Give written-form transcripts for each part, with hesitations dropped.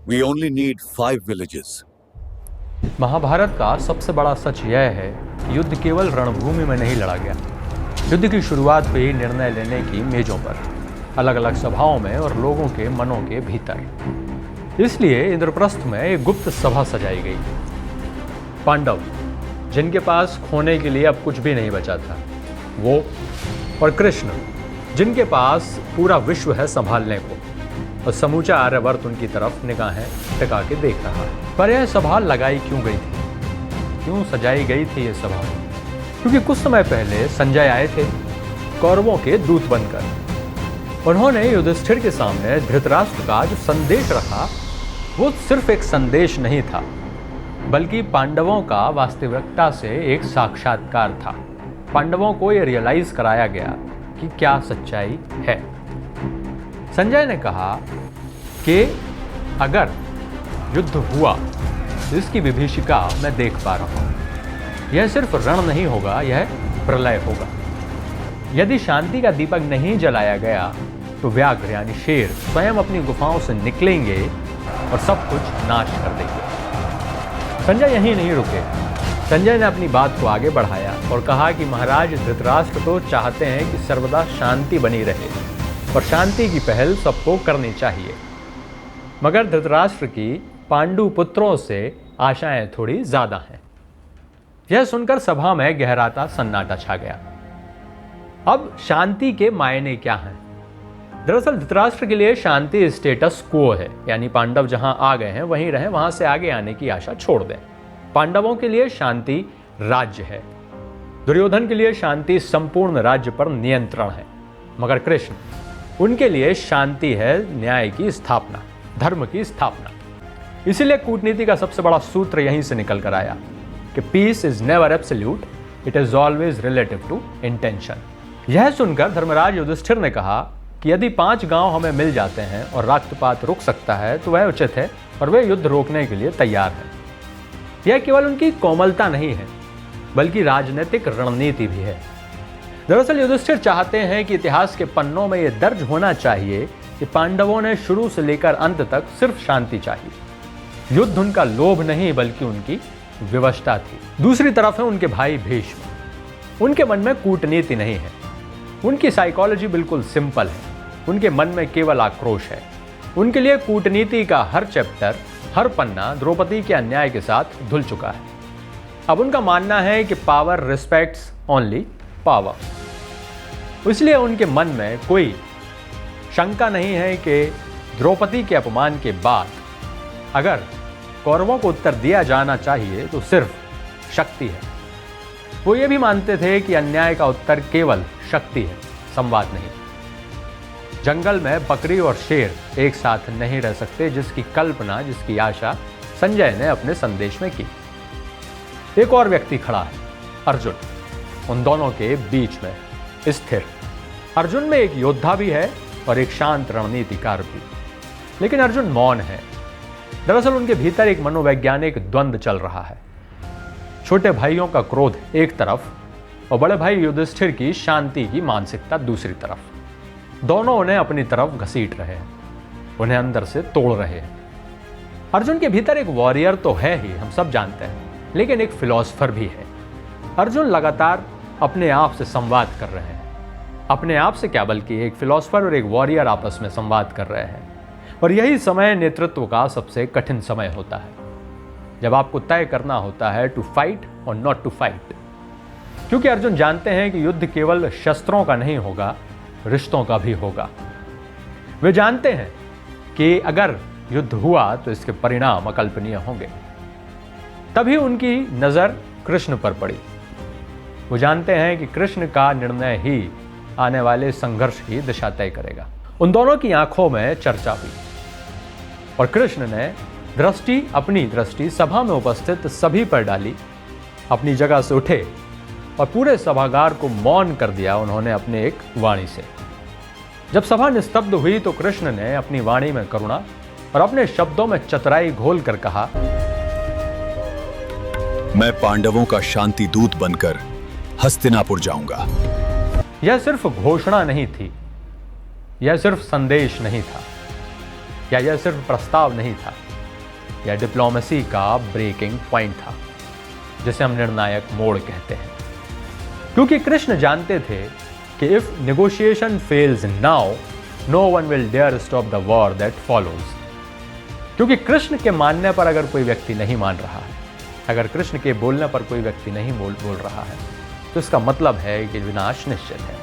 We only need 5 villages. Mahabharat का सबसे बड़ा सच यह है कि युद्ध केवल रणभूमि में नहीं लड़ा गया। युद्ध की शुरुआत हुई निर्णय लेने की मेजों पर, अलग अलग सभाओं में और लोगों के मनों के भीतर। इसलिए इंद्रप्रस्थ में एक गुप्त सभा सजाई गई। पांडव, जिनके पास खोने के लिए अब कुछ भी नहीं बचा था, वो, और कृष्ण, जिनके पास पूरा विश्व है संभालने को, और समूचा आर्यवर्त उनकी तरफ निगाहें टिका के देख रहा है। पर यह सभा लगाई क्यों गई थी? क्यों सजाई गई थी यह सभा? क्योंकि कुछ समय पहले संजय आए थे कौरवों के दूत बनकर। उन्होंने युधिष्ठिर के सामने धृतराष्ट्र का जो संदेश रखा, वो सिर्फ एक संदेश नहीं था, बल्कि पांडवों का वास्तविकता से एक साक्षात्कार था। पांडवों को यह रियलाइज कराया गया कि क्या सच्चाई है। संजय ने कहा कि अगर युद्ध हुआ तो इसकी विभीषिका मैं देख पा रहा हूं। यह सिर्फ रण नहीं होगा, यह प्रलय होगा। यदि शांति का दीपक नहीं जलाया गया तो व्याघ्र यानी शेर स्वयं अपनी गुफाओं से निकलेंगे और सब कुछ नाश कर देंगे। संजय यहीं नहीं रुके। संजय ने अपनी बात को आगे बढ़ाया और कहा कि महाराज धृतराष्ट्र तो चाहते हैं कि सर्वदा शांति बनी रहे और शांति की पहल सबको करनी चाहिए, मगर धृतराष्ट्र की पांडु पुत्रों से आशाएं थोड़ी ज्यादा हैं। यह सुनकर सभा में गहराता सन्नाटा छा गया। अब शांति के मायने क्या हैं? दरअसल धृतराष्ट्र के लिए शांति स्टेटस क्वो है, यानी पांडव जहां आ गए हैं वहीं रहें, वहां से आगे आने की आशा छोड़ दें। पांडवों के लिए शांति राज्य है। दुर्योधन के लिए शांति संपूर्ण राज्य पर नियंत्रण है, मगर कृष्ण, उनके लिए शांति है न्याय की स्थापना, धर्म की स्थापना। इसीलिए कूटनीति का सबसे बड़ा सूत्र यहीं से निकल कर आया कि peace is never absolute, it is always relative to intention. यह सुनकर धर्मराज युधिष्ठिर ने कहा कि यदि 5 गांव हमें मिल जाते हैं और रक्तपात रुक सकता है तो वह उचित है और वे युद्ध रोकने के लिए तैयार हैं। यह केवल उनकी कोमलता नहीं है, बल्कि राजनीतिक रणनीति भी है। दरअसल युधिष्ठिर चाहते हैं कि इतिहास के पन्नों में यह दर्ज होना चाहिए कि पांडवों ने शुरू से लेकर अंत तक सिर्फ शांति चाहिए। युद्ध उनका लोभ नहीं, बल्कि उनकी विवशता थी। दूसरी तरफ है उनके भाई भीष्म। उनके मन में कूटनीति नहीं है। उनकी साइकोलॉजी बिल्कुल सिंपल है। उनके मन में केवल आक्रोश है। उनके लिए कूटनीति का हर चैप्टर, हर पन्ना द्रौपदी के अन्याय के साथ धुल चुका है। अब उनका मानना है कि पावर रिस्पेक्ट्स ओनली पावर। इसलिए उनके मन में कोई शंका नहीं है कि द्रौपदी के अपमान के बाद अगर कौरवों को उत्तर दिया जाना चाहिए तो सिर्फ शक्ति है। वो ये भी मानते थे कि अन्याय का उत्तर केवल शक्ति है, संवाद नहीं। जंगल में बकरी और शेर एक साथ नहीं रह सकते, जिसकी कल्पना, जिसकी आशा संजय ने अपने संदेश में की। एक और व्यक्ति खड़ा है, अर्जुन, उन दोनों के बीच में स्थिर। अर्जुन में एक योद्धा भी है और एक शांत रणनीतिकार भी, लेकिन अर्जुन मौन है। दरअसल उनके भीतर एक मनोवैज्ञानिक द्वंद्व चल रहा है। छोटे भाइयों का क्रोध एक तरफ और बड़े भाई युधिष्ठिर की शांति की मानसिकता दूसरी तरफ। दोनों उन्हें अपनी तरफ घसीट रहे हैं, उन्हें अंदर से तोड़ रहे हैं। अर्जुन के भीतर एक वॉरियर तो है ही, हम सब जानते हैं, लेकिन एक फिलॉसफर भी है। अर्जुन लगातार अपने आप से संवाद कर रहे हैं। अपने आप से क्या, बल्कि एक फिलॉसफर और एक वॉरियर आपस में संवाद कर रहे हैं। और यही समय नेतृत्व का सबसे कठिन समय होता है, जब आपको तय करना होता है टू फाइट और नॉट टू फाइट। क्योंकि अर्जुन जानते हैं कि युद्ध केवल शस्त्रों का नहीं होगा, रिश्तों का भी होगा। वे जानते हैं कि अगर युद्ध हुआ तो इसके परिणाम अकल्पनीय होंगे। तभी उनकी नजर कृष्ण पर पड़ी। वो जानते हैं कि कृष्ण का निर्णय ही आने वाले संघर्ष की दिशा तय करेगा। उन दोनों की आंखों में चर्चा हुई और कृष्ण ने अपनी दृष्टि सभा में उपस्थित सभी पर डाली। अपनी जगह से उठे और पूरे सभागार को मौन कर दिया उन्होंने अपने एक वाणी से। जब सभा निस्तब्ध हुई तो कृष्ण ने अपनी वाणी में करुणा और अपने शब्दों में चतुराई घोल कर कहा, मैं पांडवों का शांति दूत बनकर हस्तिनापुर जाऊंगा। यह सिर्फ घोषणा नहीं थी, यह सिर्फ संदेश नहीं था, या यह सिर्फ प्रस्ताव नहीं था, या डिप्लोमेसी का ब्रेकिंग पॉइंट था, जिसे हम निर्णायक मोड़ कहते हैं। क्योंकि कृष्ण जानते थे कि if negotiation fails now, no one will dare stop the war that follows. क्योंकि कृष्ण के मानने पर अगर कोई व्यक्ति नहीं मान रहा है, अगर कृष्ण के बोलने पर कोई व्यक्ति नहीं बोल रहा है, तो इसका मतलब है कि विनाश निश्चित है।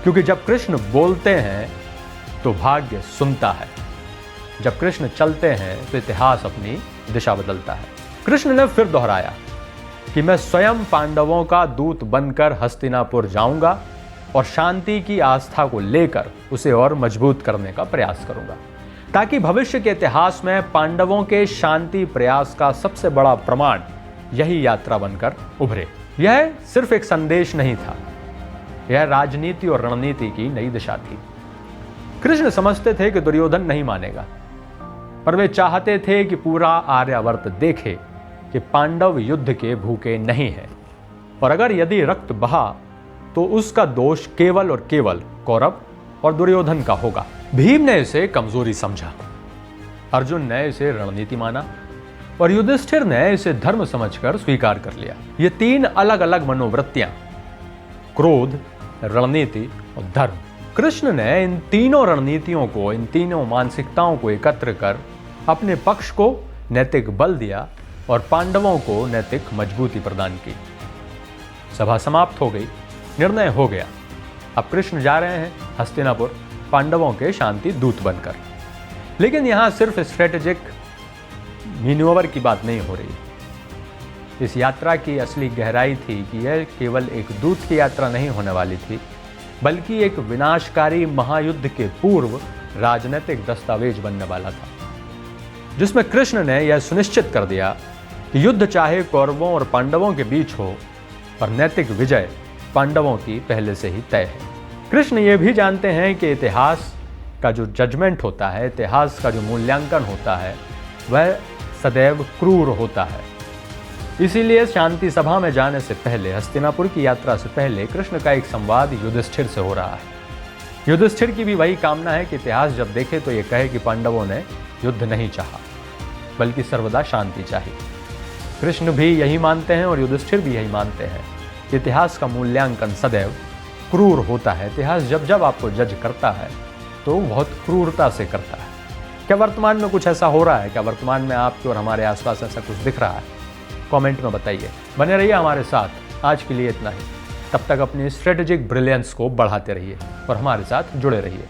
क्योंकि जब कृष्ण बोलते हैं तो भाग्य सुनता है, जब कृष्ण चलते हैं तो इतिहास अपनी दिशा बदलता है। कृष्ण ने फिर दोहराया कि मैं स्वयं पांडवों का दूत बनकर हस्तिनापुर जाऊंगा और शांति की आस्था को लेकर उसे और मजबूत करने का प्रयास करूंगा, ताकि भविष्य के इतिहास में पांडवों के शांति प्रयास का सबसे बड़ा प्रमाण यही यात्रा बनकर उभरे। यह सिर्फ एक संदेश नहीं था, यह राजनीति और रणनीति की नई दिशा थी। कृष्ण समझते थे कि दुर्योधन नहीं मानेगा, पर वे चाहते थे कि पूरा आर्यावर्त देखे कि पांडव युद्ध के भूखे नहीं हैं, और अगर यदि रक्त बहा तो उसका दोष केवल और केवल कौरव और दुर्योधन का होगा। भीम ने इसे कमजोरी समझा, अर्जुन ने इसे रणनीति माना और युधिष्ठिर ने इसे धर्म समझकर स्वीकार कर लिया। ये तीन अलग अलग मनोवृत्तियां, क्रोध, रणनीति और धर्म, कृष्ण ने इन तीनों रणनीतियों को, इन तीनों मानसिकताओं को एकत्र कर अपने पक्ष को नैतिक बल दिया और पांडवों को नैतिक मजबूती प्रदान की। सभा समाप्त हो गई, निर्णय हो गया। अब कृष्ण जा रहे हैं हस्तिनापुर पांडवों के शांति दूत बनकर। लेकिन यहां सिर्फ स्ट्रेटेजिक मैन्यूवर की बात नहीं हो रही। इस यात्रा की असली गहराई थी कि यह केवल एक दूत की यात्रा नहीं होने वाली थी, बल्कि एक विनाशकारी महायुद्ध के पूर्व राजनीतिक दस्तावेज बनने वाला था, जिसमें कृष्ण ने यह सुनिश्चित कर दिया कि युद्ध चाहे कौरवों और पांडवों के बीच हो, पर नैतिक विजय पांडवों की पहले से ही तय है। कृष्ण ये भी जानते हैं कि इतिहास का जो जजमेंट होता है, इतिहास का जो मूल्यांकन होता है, वह सदैव क्रूर होता है। इसीलिए शांति सभा में जाने से पहले, हस्तिनापुर की यात्रा से पहले, कृष्ण का एक संवाद युधिष्ठिर से हो रहा है। युधिष्ठिर की भी वही कामना है कि इतिहास जब देखे तो ये कहे कि पांडवों ने युद्ध नहीं चाहा, बल्कि सर्वदा शांति चाहिए। कृष्ण भी यही मानते हैं और युधिष्ठिर भी यही मानते हैं कि इतिहास का मूल्यांकन सदैव क्रूर होता है। इतिहास जब जब आपको जज करता है तो बहुत क्रूरता से करता है। क्या वर्तमान में कुछ ऐसा हो रहा है? क्या वर्तमान में आपके और हमारे आसपास ऐसा कुछ दिख रहा है? कमेंट में बताइए। बने रहिए हमारे साथ। आज के लिए इतना ही। तब तक अपनी स्ट्रेटेजिक ब्रिलियंस को बढ़ाते रहिए और हमारे साथ जुड़े रहिए।